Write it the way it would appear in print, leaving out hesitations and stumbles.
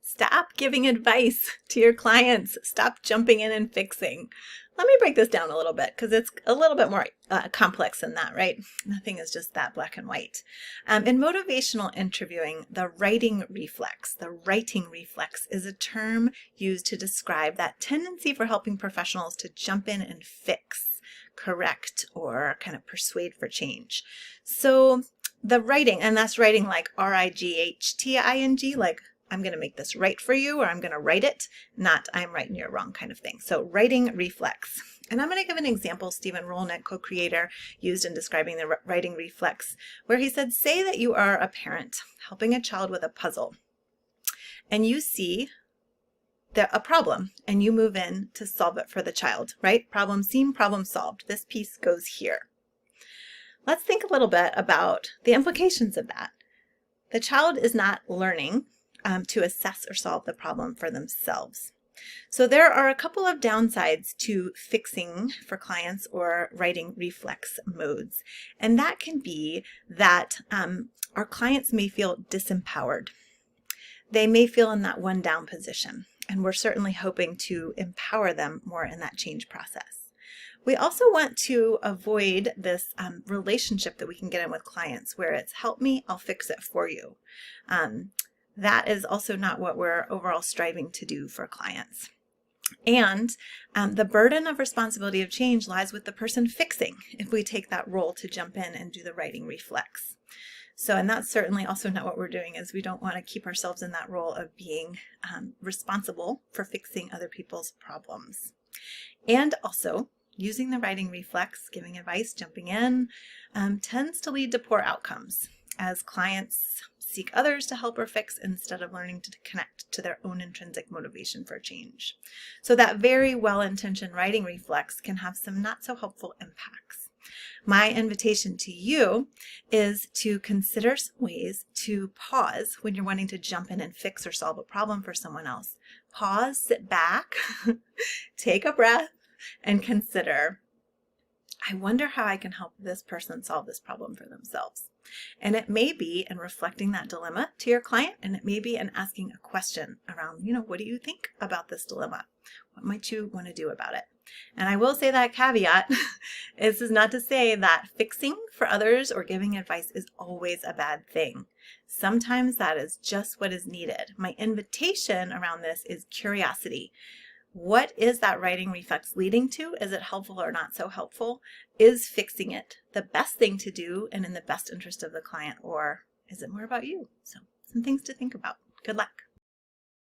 Stop giving advice to your clients. Stop jumping in and fixing. Let me break this down a little bit because it's a little bit more complex than that, right? Nothing is just that black and white. In motivational interviewing, the writing reflex is a term used to describe that tendency for helping professionals to jump in and fix, correct, or kind of persuade for change. So the writing, and that's writing like R-I-G-H-T-I-N-G, like I'm going to make this right for you, or I'm going to write it, not I'm right and you're wrong kind of thing. So writing reflex. And I'm going to give an example Stephen Rolnick, co-creator, used in describing the writing reflex, where he said, say that you are a parent helping a child with a puzzle, and you see a problem, and you move in to solve it for the child, right? Problem seen, problem solved. This piece goes here. Let's think a little bit about the implications of that. The child is not learning to assess or solve the problem for themselves. So there are a couple of downsides to fixing for clients or writing reflex modes. And that can be that our clients may feel disempowered. They may feel in that one down position. And we're certainly hoping to empower them more in that change process. We also want to avoid this relationship that we can get in with clients where it's help me, I'll fix it for you. That is also not what we're overall striving to do for clients. And the burden of responsibility of change lies with the person fixing if we take that role to jump in and do the writing reflex. So, and that's certainly also not what we're doing, is we don't want to keep ourselves in that role of being responsible for fixing other people's problems. And also, using the writing reflex, giving advice, jumping in, tends to lead to poor outcomes as clients seek others to help or fix instead of learning to connect to their own intrinsic motivation for change. So that very well-intentioned writing reflex can have some not so helpful impacts. My invitation to you is to consider some ways to pause when you're wanting to jump in and fix or solve a problem for someone else. Pause, sit back, take a breath, and consider, I wonder how I can help this person solve this problem for themselves. And it may be in reflecting that dilemma to your client, and it may be in asking a question around, what do you think about this dilemma? What might you want to do about it? And I will say that caveat, this is not to say that fixing for others or giving advice is always a bad thing. Sometimes that is just what is needed. My invitation around this is curiosity. What is that writing reflex leading to? Is it helpful or not so helpful? Is fixing it the best thing to do and in the best interest of the client, or is it more about you? So some things to think about. Good luck.